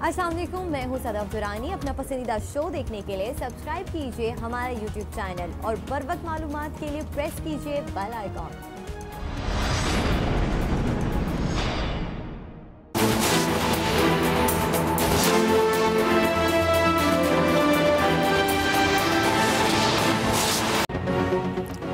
अस्सलाम वालेकुम, मैं हूं सदफ दुरानी। अपना पसंदीदा शो देखने के लिए सब्सक्राइब कीजिए हमारा यूट्यूब चैनल और बर वक्त मालूमात के लिए प्रेस कीजिए बेल आइकॉन।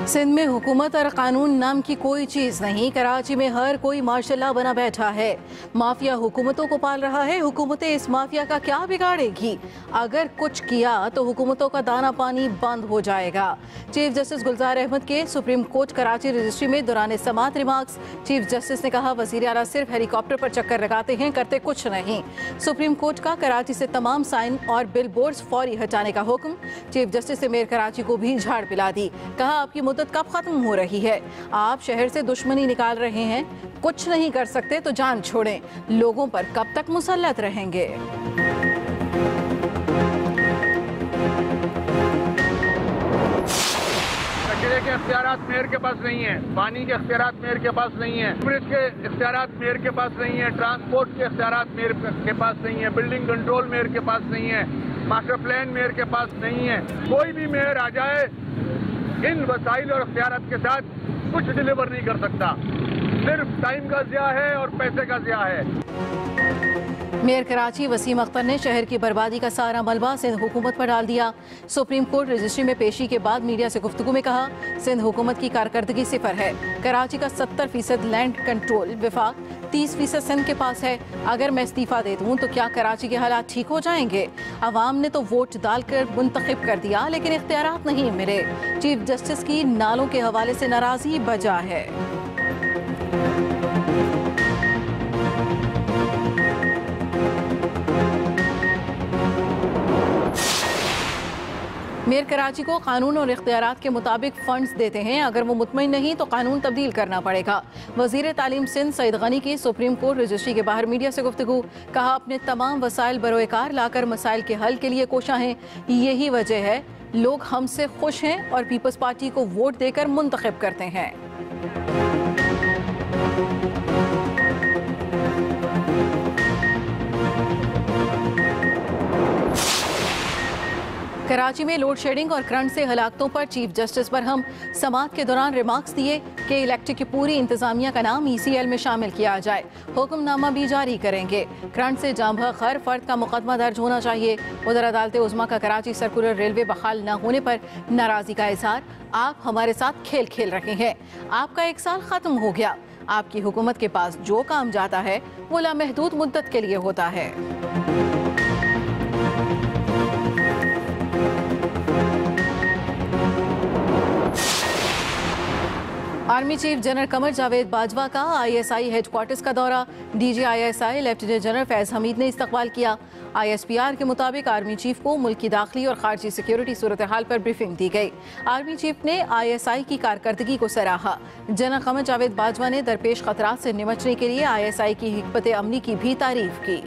सिंध में हुकूमत और कानून नाम की कोई चीज़ नहीं। कराची में हर कोई मार्शल्ला बना बैठा है। माफिया हुकूमतों को पाल रहा है। हुकूमतें इस माफिया का क्या बिगाड़ेगी? अगर कुछ किया तो हुकूमतों का दाना पानी बंद हो जाएगा। चीफ जस्टिस गुलजार अहमद के सुप्रीम कोर्ट कराची रजिस्ट्री में दौरान समाअत रिमार्क्स। चीफ जस्टिस ने कहा, वज़ीर आला सिर्फ हेलीकॉप्टर पर चक्कर लगाते हैं, करते कुछ नहीं। सुप्रीम कोर्ट का कराची से तमाम साइन और बिल बोर्ड्स फौरी हटाने का हुक्म। चीफ जस्टिस ने मेयर कराची को भी झाड़ पिला दी। कहा, आपकी मुद्दत कब खत्म हो रही है? आप शहर से दुश्मनी निकाल रहे हैं, कुछ नहीं कर सकते तो जान छोड़ें। लोगों पर कब तक मुसल्लत रहेंगे? कचरे के इख्तियारात मेयर के पास नहीं है, पानी के इख्तियारात मेयर के पास नहीं है, ब्रिज के इख्तियारात मेयर के पास नहीं है, ट्रांसपोर्ट के इख्तियारात मेयर के पास नहीं है, बिल्डिंग कंट्रोल मेयर के पास नहीं है, मास्टर प्लान मेयर के पास नहीं है। कोई भी मेयर आ जाए इन वसाइल और इख्तियारात के साथ कुछ डिलीवर नहीं कर सकता। सिर्फ टाइम का ज़िया है और पैसे का ज़िया है। मेयर कराची वसीम अख्तर ने शहर की बर्बादी का सारा मलबा सिंध हुकूमत पर डाल दिया। सुप्रीम कोर्ट रजिस्ट्री में पेशी के बाद मीडिया से गुफ्तगू में कहा, सिंध हुकूमत की कारकर्दगी सिफर है। कराची का 70% लैंड कंट्रोल विफाक, 30% सिंध के पास है। अगर मैं इस्तीफा दे दूं तो क्या कराची के हालात ठीक हो जाएंगे? अवाम ने तो वोट डालकर मुंतखब कर दिया, लेकिन इख्तियारात नहीं मिले। चीफ जस्टिस की नालों के हवाले से नाराजगी बजा है। मेयर कराची को कानून और इख्तियारात के मुताबिक फंड्स देते हैं। अगर वो मुतमईन नहीं तो कानून तब्दील करना पड़ेगा। वजीर तालीम सिंध सईद गनी की सुप्रीम कोर्ट रजिस्ट्री के बाहर मीडिया से गुफ्तगू। कहा, अपने तमाम वसाइल बरोएकार लाकर मसाइल के हल के लिए कोशा हैं। यही वजह है लोग हमसे खुश हैं और पीपल्स पार्टी को वोट देकर मुंतखब करते हैं। कराची में लोड शेडिंग और करंट से हलाकतों पर चीफ जस्टिस पर हम समाअत के दौरान रिमार्क्स दिए कि इलेक्ट्रिक की पूरी इंतजामिया का नाम ECL में शामिल किया जाए। हुक्मनामा भी जारी करेंगे। करंट से जाम बहक हर फर्द का मुकदमा दर्ज होना चाहिए। उधर अदालत उज़्मा का कराची सर्कुलर रेलवे बहाल न होने पर नाराजगी का इजहार। आप हमारे साथ खेल खेल रहे हैं। आपका 1 साल खत्म हो गया। आपकी हुकूमत के पास जो काम जाता है वो लामहदूद मुद्दत के लिए होता है। Army chief general Qamar Javed Bajwa का ISI हेडक्वार्टर्स का दौरा। DG ISI lieutenant general Faiz Hamid ने इस्तकबाल किया। ISPR के मुताबिक आर्मी चीफ को मुल्क की दाखिली और खारजी सिक्योरिटी सूरत हाल पर ब्रीफिंग दी गई। आर्मी चीफ ने ISI की कारकर्दगी को सराहा। जनरल कमर जावेद बाजवा ने दरपेश खतरात से निपटने के लिए ISI की हिकमत अमली की भी तारीफ की।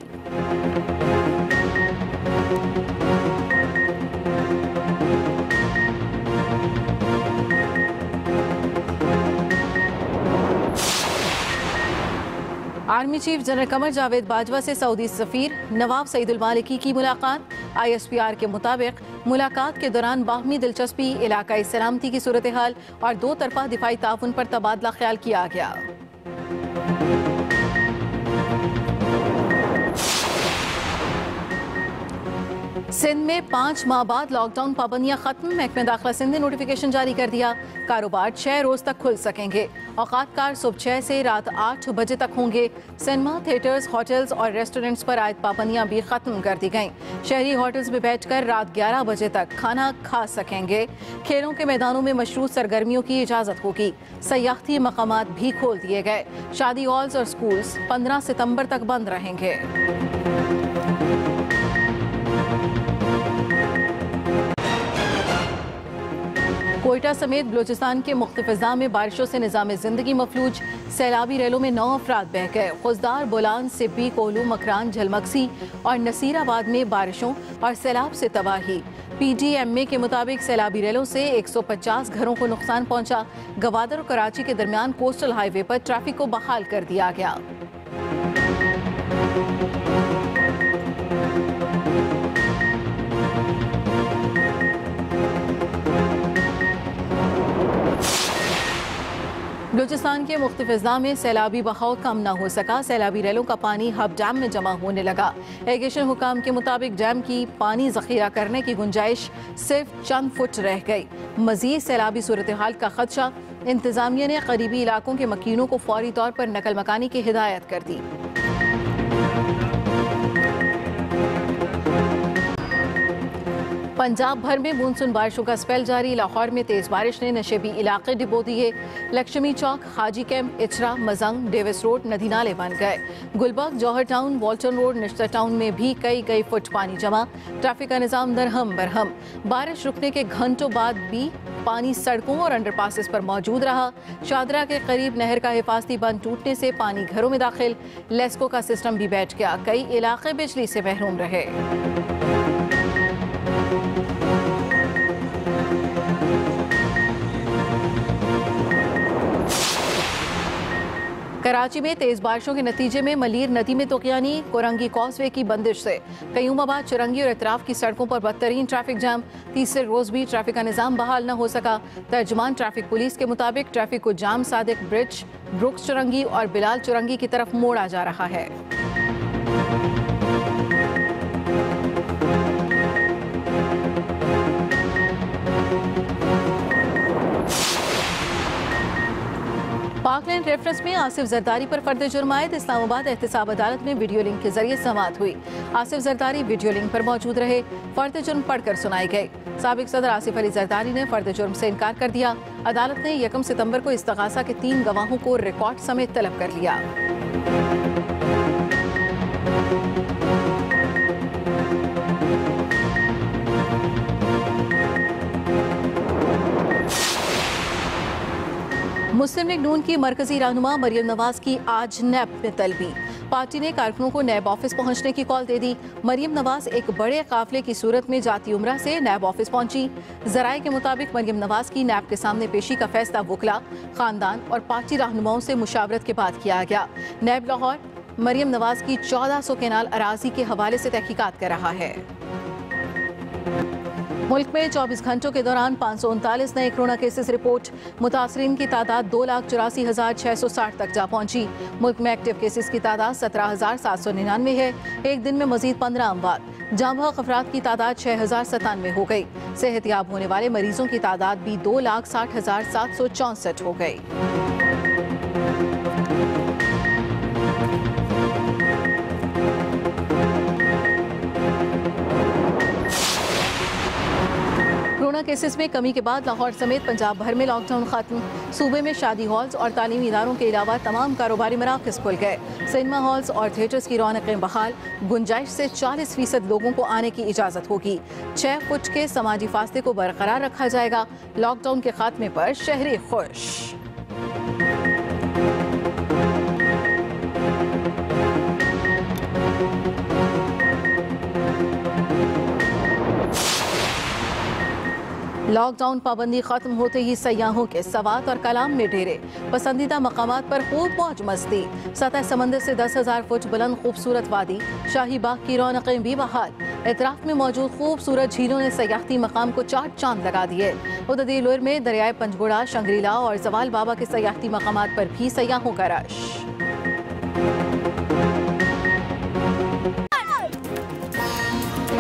Army chief general Qamar Javed Bajwa से सऊदी सफीर नवाब सईदुल मालिकी की मुलाकात। ISPR के मुताबिक मुलाकात के दौरान बाहमी दिलचस्पी, इलाकाई सलामती की सूरत हाल और 2 तरफा दिफाई ताउन पर तबादला ख्याल किया गया। सिंध में 5 माह बाद लॉकडाउन पाबंदियां खत्म। महकमे दाखिला सिंध ने नोटिफिकेशन जारी कर दिया। कारोबार 6 रोज तक खुल सकेंगे। औकातकार सुबह 6 से रात 8 बजे तक होंगे। सिनेमा, थिएटर्स, होटल्स और रेस्टोरेंट्स पर आयद पाबंदियां भी खत्म कर दी गईं। शहरी होटल्स में बैठकर रात 11 बजे तक खाना खा सकेंगे। खेलों के मैदानों में मशरूत सरगर्मियों की इजाजत होगी। सयाहती मकामात भी खोल दिए गए। शादी हॉल्स और स्कूल्स 15 सितंबर तक बंद रहेंगे। कोयटा समेत बलूचिस्तान के मुख्तलिफ अज़ला में बारिशों से निज़ाम ज़िंदगी मफलूज। सैलाबी रेलों में 9 अफराद बह गए। खुजदार, बोलान, सिब्बी, कोहलू, मकरान, झलमक्सी और नसीराबाद में बारिशों और सैलाब से तबाही। PDMA के मुताबिक सैलाबी रेलों से 150 घरों को नुकसान पहुंचा। गवादर और कराची के दरमियान कोस्टल हाईवे पर ट्रैफिक को बहाल कर दिया गया। बलोचिस्तान के मुख्तलिफ अजला में सैलाबी बहाव कम न हो सका। सैलाबी रेलों का पानी हब डैम में जमा होने लगा। इरिगेशन हुकाम के मुताबिक डैम की पानी जखीरा करने की गुंजाइश सिर्फ चंद फुट रह गई। मजीद सैलाबी सूरत हाल का खदशा, इंतजामिया ने करीबी इलाकों के मकीनों को फौरी तौर पर नकल मकानी की हिदायत कर दी। पंजाब भर में मानसून बारिशों का स्पेल जारी। लाहौर में तेज बारिश ने नशेबी इलाके डिबो दिए। Lakshmi Chowk, Haji camp, Ichhra, Mazang, Davis road नदी नाले बन गए। Gulberg, Johar town, Walton road, Nishtar town में भी कई फुट पानी जमा। ट्रैफिक का निजाम दरहम बरहम। बारिश रुकने के घंटों बाद भी पानी सड़कों और अंडरपासेस पर मौजूद रहा। शादरा के करीब नहर का हिफाजती बंद टूटने से पानी घरों में दाखिल। लेस्को का सिस्टम भी बैठ गया। कई इलाके बिजली से महरूम रहे। कराची में तेज बारिशों के नतीजे में मलीर नदी में तुगयानी। कोरंगी कॉजवे की बंदिश से कयूमाबाद, चिरंगी और इतराफ की सड़कों पर बदतरीन ट्रैफिक जाम। तीसरे रोज भी ट्रैफिक का निजाम बहाल न हो सका। तर्जमान ट्रैफिक पुलिस के मुताबिक ट्रैफिक को जाम सादिक ब्रिज, ब्रुक्स चुरंगी और बिलाल चुरंगी की तरफ मोड़ा जा रहा है। पाकलैंड रेफरेंस में आसिफ जरदारी पर फर्द जुर्म आयद। इस्लामाबाद एहतसाब अदालत में वीडियो लिंक के जरिए समाअत हुई। आसिफ जरदारी वीडियो लिंक पर मौजूद रहे। फर्द जुर्म पढ़कर सुनाई गई। साबिक सदर आसिफ अली जरदारी ने फर्द जुर्म से इनकार कर दिया। अदालत ने 1 सितंबर को इस्तगासा के 3 गवाहों को रिकॉर्ड समेत तलब कर लिया। मुस्लिम लीग नून की मरकजी रहनुमा मरियम नवाज की आज नैब में तलबी। पार्टी ने कारकुनों को नैब ऑफिस पहुंचने की कॉल दे दी। मरियम नवाज एक बड़े काफिले की सूरत में जाती उम्रा से नैब ऑफिस पहुंची। जराये के मुताबिक मरियम नवाज की नैब के सामने पेशी का फैसला वकला, खानदान और पार्टी रहनुमाओं से मुशावरत के बाद किया गया। नैब लाहौर मरियम नवाज की 1400 केनाल अराजी के हवाले से तहकीकात कर रहा है। मुल्क में 24 घंटों के दौरान 539 नए कोरोना केसेस रिपोर्ट। मुतासरीन की तादाद 2,84,660 तक जा पहुंची। मुल्क में एक्टिव केसेस की तादाद 17,799 है। एक दिन में मजीद 15 अमवात। जाँबहक अफराद की तादाद 6,097 हो गई। सेहतयाब होने वाले मरीजों की तादाद भी 2,60,764 हो गई। कोरोना केसेस में कमी के बाद लाहौर समेत पंजाब भर में लॉकडाउन खत्म। सूबे में शादी हॉल्स और तालीमी इदारों के अलावा तमाम कारोबारी मराकज़ खुल गए। सिनेमा हॉल्स और थिएटर्स की रौनकें बहाल। गुंजाइश से 40% लोगों को आने की इजाज़त होगी। 6 फुट के समाजी फासले को बरकरार रखा जाएगा। लॉकडाउन के खात्मे पर शहरी खुश। लॉकडाउन पाबंदी खत्म होते ही सयाहों के सवात और कलाम में डेरे। पसंदीदा मकामात पर खूब मौज मस्ती। सतह समंदर से 10,000 फुट बुलंद खूबसूरत वादी, शाही बाग की रौनकें भी बहाल। इतराफ में मौजूद खूबसूरत झीलों ने सयाहती मकाम को 4 चांद लगा दिए। उधर दिलोर में दरियाए पंचगुड़ा, शंग्रीला और जवाल बाबा के सयाहती मकामात पर भी सयाहों का रश।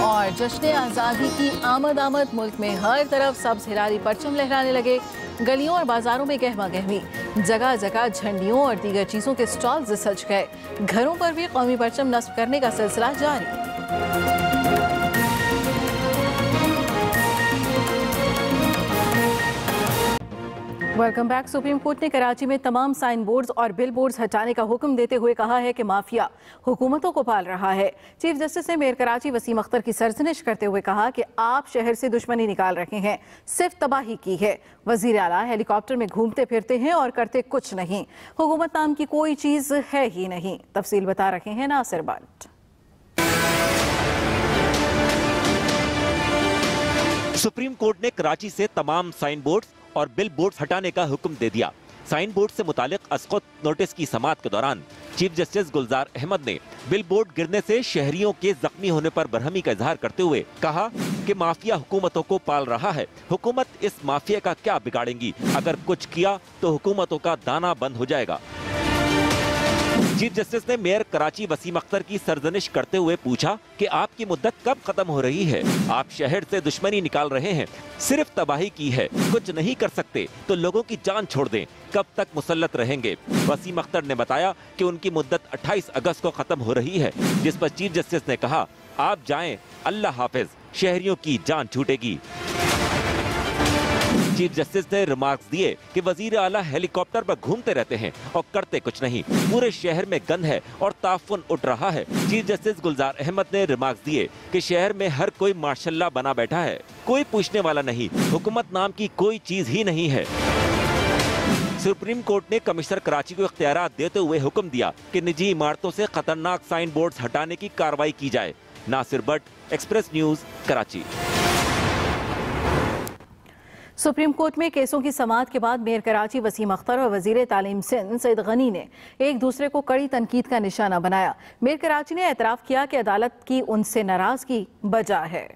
और जश्न आज़ादी की आमद मुल्क में हर तरफ सब्ज हिलारी परचम लहराने लगे। गलियों और बाजारों में गहमा गहमी, जगह जगह झंडियों और दीगर चीज़ों के स्टॉल्स सज गए। घरों पर भी कौमी परचम नस्ब करने का सिलसिला जारी। Welcome back. सुप्रीम कोर्ट ने कराची में तमाम साइन बोर्ड्स और बिल बोर्ड्स हटाने का हुक्म देते हुए कहा है कि माफिया हुकूमतों को पाल रहा है। चीफ जस्टिस ने मेयर कराची वसीम अख्तर की सरजनिश करते हुए कहा कि आप शहर से दुश्मनी निकाल रहे हैं, सिर्फ तबाही की है। वजीर आला हेलीकॉप्टर में घूमते फिरते हैं और करते कुछ नहीं। हुकूमत नाम की कोई चीज है ही नहीं। तफसील बता रहे हैं नासिर बट। सुप्रीम कोर्ट ने कराची से तमाम साइन बोर्ड और बिल बोर्ड हटाने का हुक्म दे दिया। साइन बोर्ड से मुतालिक अस्कत नोटिस की समाअत के दौरान चीफ जस्टिस गुलजार अहमद ने बिल बोर्ड गिरने से शहरियों के जख्मी होने पर बरहमी का इजहार करते हुए कहा कि माफिया हुकूमतों को पाल रहा है। हुकूमत इस माफिया का क्या बिगाड़ेंगी? अगर कुछ किया तो हुकूमतों का दाना बंद हो जाएगा। चीफ जस्टिस ने मेयर कराची वसीम अख्तर की सरजनिश करते हुए पूछा कि आपकी मुद्दत कब खत्म हो रही है? आप शहर से दुश्मनी निकाल रहे हैं, सिर्फ तबाही की है, कुछ नहीं कर सकते तो लोगों की जान छोड़ दें। कब तक मुसल्लत रहेंगे? वसीम अख्तर ने बताया कि उनकी मुद्दत 28 अगस्त को खत्म हो रही है, जिस पर चीफ जस्टिस ने कहा, आप जाएं, अल्लाह हाफिज, शहरियों की जान छूटेगी। चीफ जस्टिस ने रिमार्क्स दिए कि वजीर आला हेलीकॉप्टर पर घूमते रहते हैं और करते कुछ नहीं। पूरे शहर में गंद है और ताफुन उठ रहा है। चीफ जस्टिस गुलजार अहमद ने रिमार्क्स दिए कि शहर में हर कोई माशाल्लाह बना बैठा है, कोई पूछने वाला नहीं, हुकूमत नाम की कोई चीज ही नहीं है। सुप्रीम कोर्ट ने कमिश्नर कराची को इख्तियारात देते हुए हुक्म दिया कि निजी इमारतों से खतरनाक साइन बोर्ड्स हटाने की कार्रवाई की जाए। Nasir Bhatt, express news, Karachi. Supreme court में केसों की समाअत के बाद मेयर कराची वसीम अख्तर और वजीर तालीम सिंध सईद गनी ने एक दूसरे को कड़ी तनकीद का निशाना बनाया। मेयर कराची ने एतराफ़ किया कि अदालत की उनसे नाराजगी बजा है।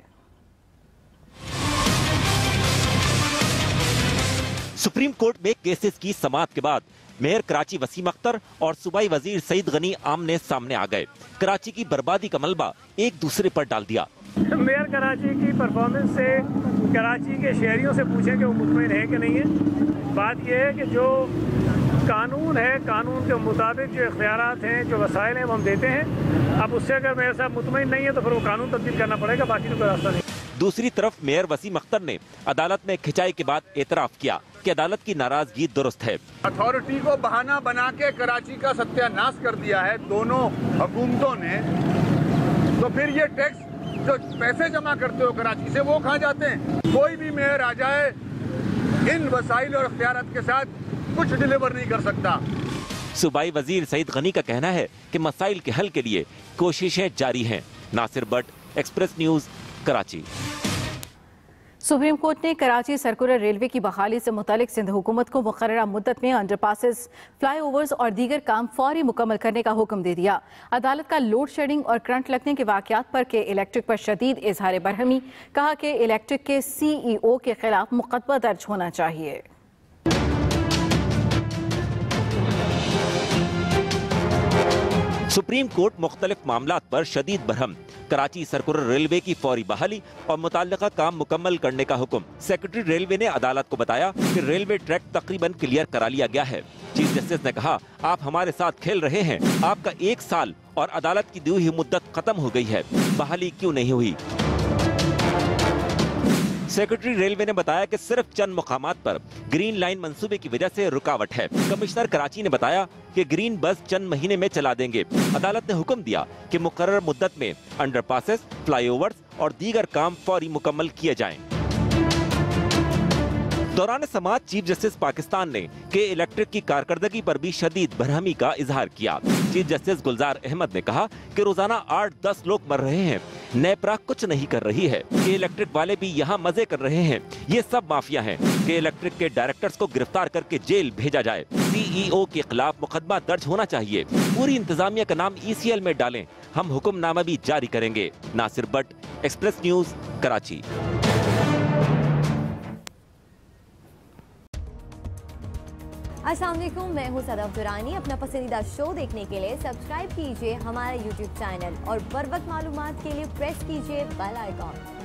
सुप्रीम कोर्ट में केसेस की समाअत के बाद मेयर कराची वसीम अख्तर और सूबाई वजीर सईद गनी आमने सामने आ गए। कराची की बर्बादी का मलबा एक दूसरे पर डाल दिया। मेयर कराची की परफॉर्मेंस से कराची के शहरियों से पूछें कि वो मुतमईन है कि नहीं है। बात यह है कि जो कानून है, कानून के मुताबिक जो इख्तियारात हैं, जो वसाइल हैं, वो हम देते हैं। अब उससे अगर मेयर साहब मुतमईन नहीं है तो फिर वो कानून तब्दील करना पड़ेगा, बाकी तो कोई रास्ता नहीं। दूसरी तरफ मेयर वसीम अख्तर ने अदालत में खिंचाई के बाद एतराफ़ किया कि अदालत की नाराजगी दुरुस्त है। अथॉरिटी को बहाना बना के कराची का सत्यानाश कर दिया है दोनों हुकूमतों ने, तो फिर ये टैक्स जो पैसे जमा करते हो कराची से, वो कहाँ जाते हैं? कोई भी मेयर आ जाए इन वसाइल और इख्तियारात के साथ कुछ डिलीवर नहीं कर सकता। सूबाई वजीर सईद गनी का कहना है कि मसाइल के हल के लिए कोशिशें जारी हैं। Nasir Bhatt, express news, Karachi. Supreme court ने कराची सर्कुलर रेलवे की बहाली से मुतालिक सिंध हुकूमत को मुकर्ररा मुद्दत में अंडरपासेस, फ्लाईओवर्स और दीगर काम फौरी मुकम्मल करने का हुक्म दे दिया। अदालत का लोड शेडिंग और करंट लगने के वाकयात पर के इलेक्ट्रिक पर शदीद इजहार बरहमी, कहा कि इलेक्ट्रिक के CEO के खिलाफ मुकदमा दर्ज होना चाहिए। सुप्रीम कोर्ट मुख्तलिफ मामलात पर शदीद बरहम, कराची सर्कुलर रेलवे की फौरी बहाली और मुताल्लिका काम मुकम्मल करने का हुक्म। सेक्रेटरी रेलवे ने अदालत को बताया कि रेलवे ट्रैक तकरीबन क्लियर करा लिया गया है। चीफ जस्टिस ने कहा, आप हमारे साथ खेल रहे हैं, आपका 1 साल और अदालत की दी हुई मुद्दत खत्म हो गई है, बहाली क्यों नहीं हुई? सेक्रेटरी रेलवे ने बताया कि सिर्फ चंद मुकामात पर ग्रीन लाइन मंसूबे की वजह से रुकावट है। कमिश्नर कराची ने बताया कि ग्रीन बस चंद महीने में चला देंगे। अदालत ने हुक्म दिया कि मुकर्रर मुद्दत में अंडरपासेस, फ्लाईओवर्स और दीगर काम फौरी मुकम्मल किए जाएं। दौरान समाअत चीफ जस्टिस पाकिस्तान ने के इलेक्ट्रिक की कारकर्दगी पर भी शदीद बरहमी का इजहार किया। चीफ जस्टिस गुलजार अहमद ने कहा कि रोजाना 8-10 लोग मर रहे हैं, नेपरा कुछ नहीं कर रही है, के इलेक्ट्रिक वाले भी यहाँ मजे कर रहे हैं, ये सब माफिया हैं। के इलेक्ट्रिक के डायरेक्टर्स को गिरफ्तार करके जेल भेजा जाए। CEO के खिलाफ मुकदमा दर्ज होना चाहिए। पूरी इंतजामिया का नाम ECL में डालें, हम हुक्मनामा भी जारी करेंगे। Nasir Bhatt, express news, Karachi. अस्सलाम वालेकुम, मैं हूं सदफ दुरानी। अपना पसंदीदा शो देखने के लिए सब्सक्राइब कीजिए हमारा YouTube चैनल और बर वक्त मालूमात के लिए प्रेस कीजिए बेल आइकॉन।